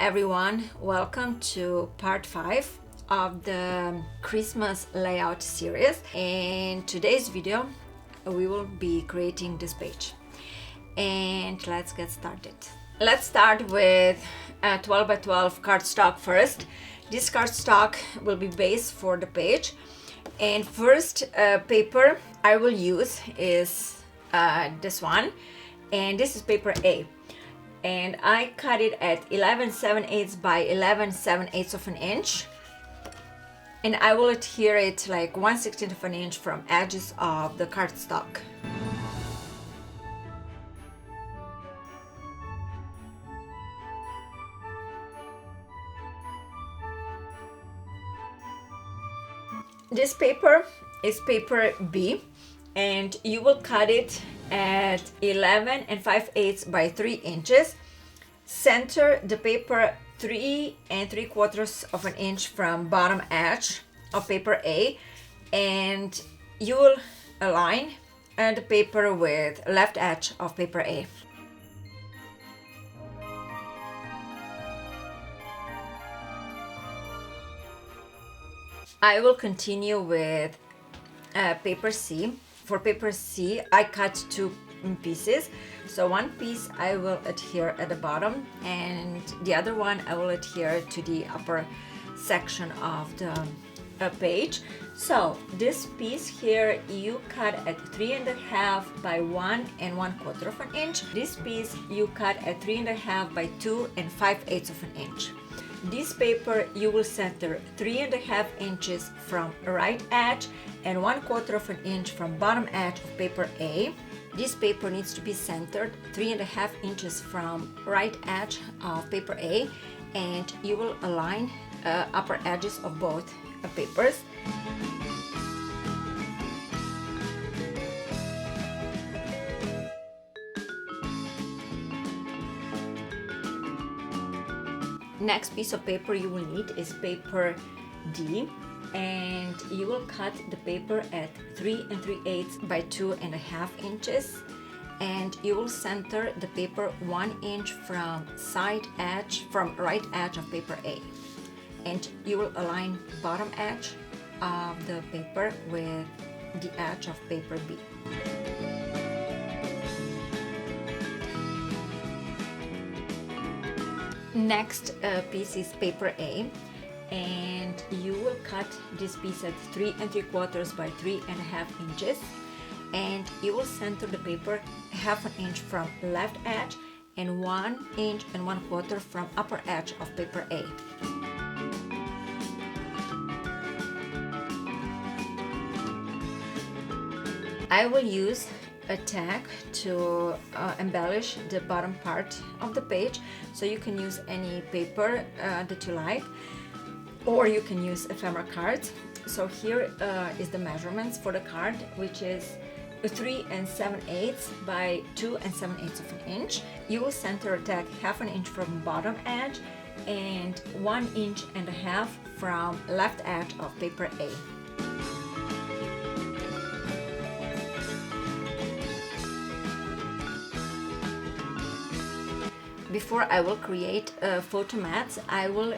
everyone, welcome to part 5 of the Christmas layout series. In today's video we will be creating this page and let's get started. Let's start with a 12 by 12 cardstock first. This cardstock will be base for the page, and first paper I will use is this one, and this is paper A. And I cut it at 11/7/8 by 11/7/8 of an inch, and I will adhere it like 1/16 of an inch from edges of the cardstock. This paper is paper B, and you will cut it at 11 5/8 by 3 inches. Center the paper 3 3/4 of an inch from bottom edge of paper A, and you will align the paper with left edge of paper A. I will continue with paper C. For paper C, I cut 2 pieces. So one piece I will adhere at the bottom, and the other one I will adhere to the upper section of the page. So this piece here you cut at 3.5 by 1 1/4 of an inch. This piece you cut at 3.5 by 2 5/8 of an inch. This paper you will center 3.5 inches from right edge and 1/4 of an inch from bottom edge of paper A. This paper needs to be centered 3.5 inches from right edge of paper A, and you will align upper edges of both papers. Next piece of paper you will need is paper D, and you will cut the paper at 3 3/8 by 2.5 inches, and you will center the paper 1 inch from right edge of paper A, and you will align bottom edge of the paper with the edge of paper B. Next piece is paper A, and you will cut this piece at 3 3/4 by 3.5 inches, and you will center the paper 1/2 inch from left edge and 1 inch and 1/4 from upper edge of paper A. I will use a tag to embellish the bottom part of the page, so you can use any paper that you like, or you can use ephemera cards. So here is the measurements for the card, which is 3 7/8 by 2 7/8 of an inch. You will center a tag 1/2 inch from bottom edge and 1.5 inches from left edge of paper A. Before I will create photo mats, I will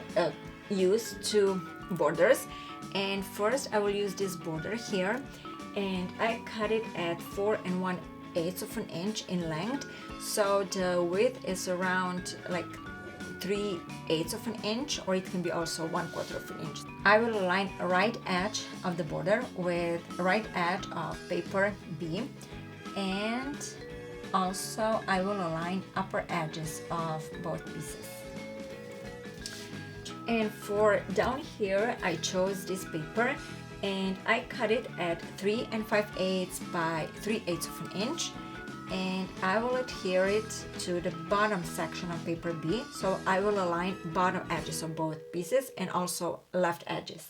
use 2 borders, and first I will use this border here, and I cut it at 4 1/8 of an inch in length, so the width is around like 3/8 of an inch, or it can be also 1/4 of an inch. I will align right edge of the border with right edge of paper B, and also I will align upper edges of both pieces. And for down here I chose this paper, and I cut it at 3 5/8 by 3/8 of an inch, and I will adhere it to the bottom section of paper B, so I will align bottom edges of both pieces and also left edges.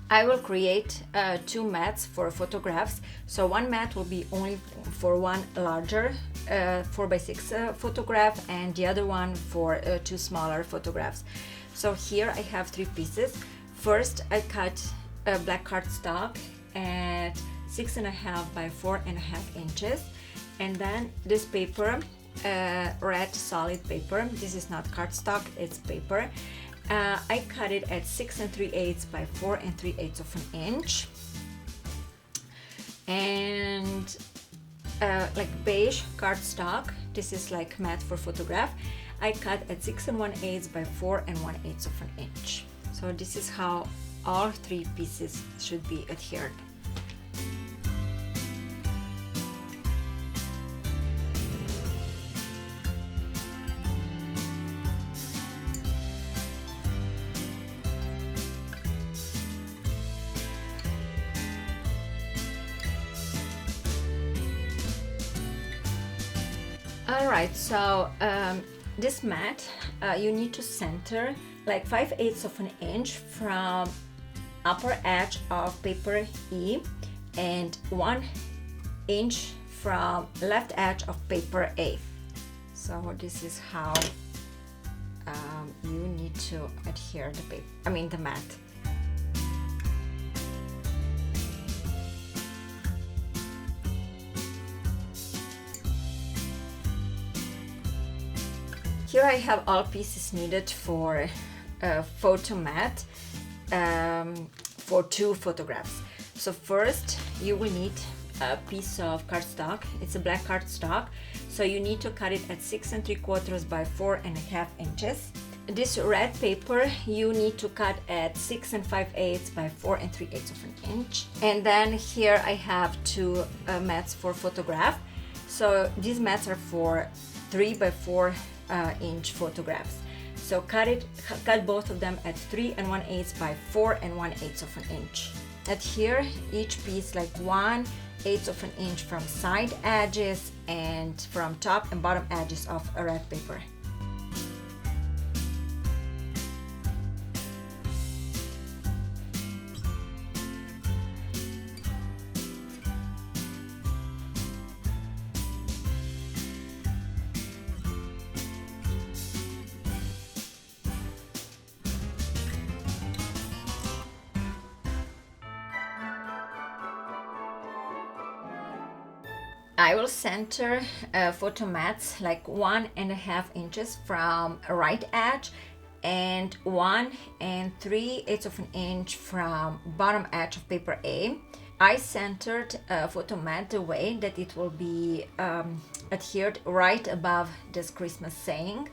I will create 2 mats for photographs. So one mat will be only for one larger 4x6 photograph, and the other one for 2 smaller photographs. So here I have 3 pieces. First I cut a black cardstock at 6.5 by 4.5 inches. And then this paper, red solid paper, this is not cardstock, it's paper. I cut it at 6 3/8 by 4 3/8 of an inch. And like beige cardstock, this is like matte for photograph, I cut at 6 1/8 by 4 1/8 of an inch. So this is how all three pieces should be adhered. Alright, so this mat, you need to center like 5/8 of an inch from upper edge of paper E and 1 inch from left edge of paper A. So this is how you need to adhere the paper, the mat. Here I have all pieces needed for a photo mat for 2 photographs. So first you will need a piece of cardstock. It's a black cardstock, so you need to cut it at 6 3/4 by 4.5 inches. This red paper you need to cut at 6 5/8 by 4 3/8 of an inch. And then here I have 2 mats for photograph. So these mats are for 3 by 4 inch photographs. So cut both of them at 3 1/8 by 4 1/8 of an inch. Adhere each piece like 1/8 of an inch from side edges and from top and bottom edges of a red paper. I will center photo mats like 1.5 inches from right edge and 1 3/8 of an inch from bottom edge of paper A. I centered photo mat the way that it will be adhered right above this Christmas saying.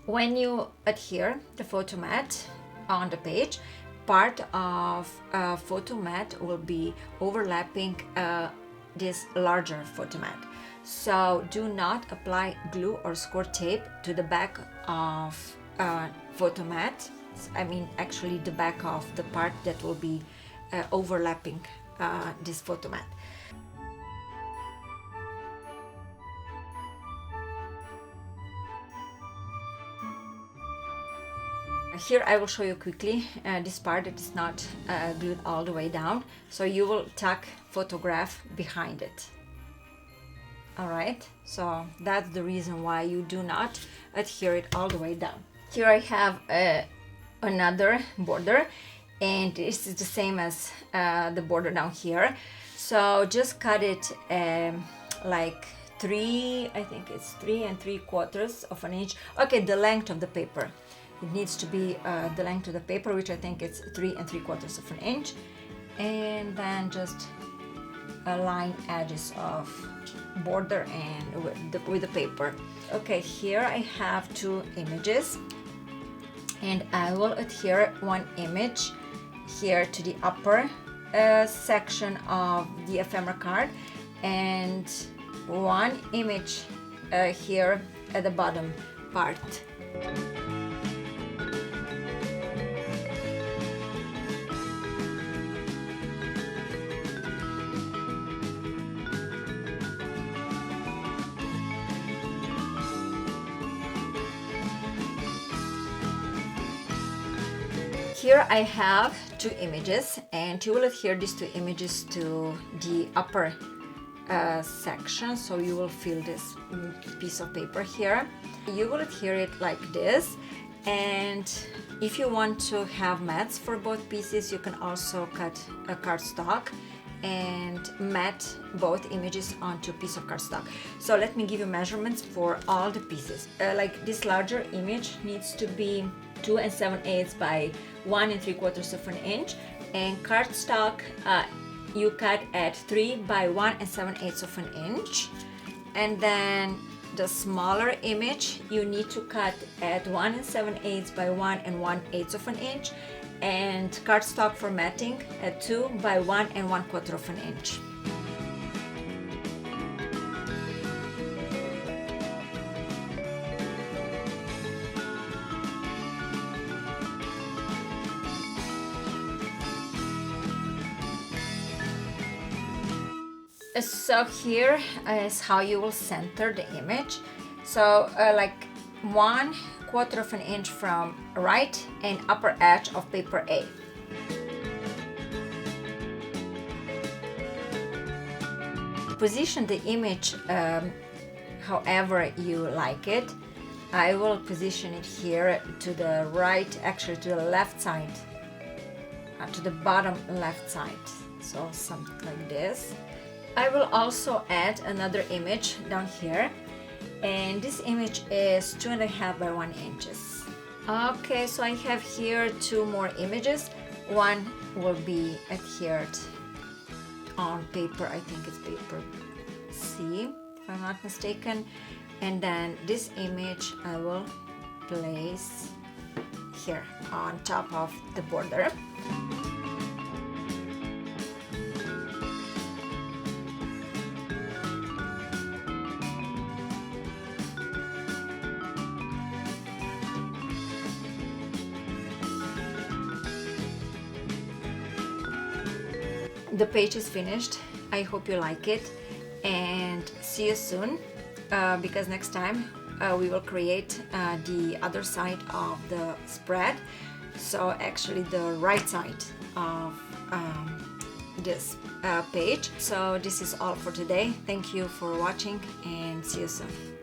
When you adhere the photo mat on the page, part of photo mat will be overlapping this larger photo mat. So do not apply glue or score tape to the back of photo mat. Actually the back of the part that will be overlapping this photo mat. Here I will show you quickly this part that is not glued all the way down. So you will tuck photograph behind it. Alright, so that's the reason why you do not adhere it all the way down. Here I have another border, and this is the same as the border down here. So just cut it like 3, I think it's 3 3/4 of an inch. Okay, the length of the paper. It needs to be the length of the paper, which I think it's 3 3/4 of an inch. And then just align edges of border and with the paper. Okay, here I have 2 images, and I will adhere 1 image here to the upper section of the ephemera card, and 1 image here at the bottom part. Here I have 2 images, and you will adhere these 2 images to the upper section, so you will feel this piece of paper here. You will adhere it like this, and if you want to have mats for both pieces, you can also cut a cardstock and mat both images onto a piece of cardstock. So let me give you measurements for all the pieces. Like this larger image needs to be 2 7/8 by 1 3/4 of an inch, and cardstock you cut at 3 by 1 7/8 of an inch. And then the smaller image you need to cut at 1 7/8 by 1 1/8 of an inch, and cardstock formatting at 2 by 1 1/4 of an inch. So here is how you will center the image. So like 1/4 of an inch from right and upper edge of paper A. Position the image however you like it. I will position it here to the right, actually to the left side, to the bottom left side. So something like this. I will also add another image down here, and this image is 2.5 by 1 inches. Okay, so I have here 2 more images. One will be adhered on paper, I think it's paper C, if I'm not mistaken. And then this image I will place here on top of the border. The page is finished. I hope you like it, and see you soon, because next time we will create the other side of the spread, so actually the right side of this page. So this is all for today. Thank you for watching, and see you soon.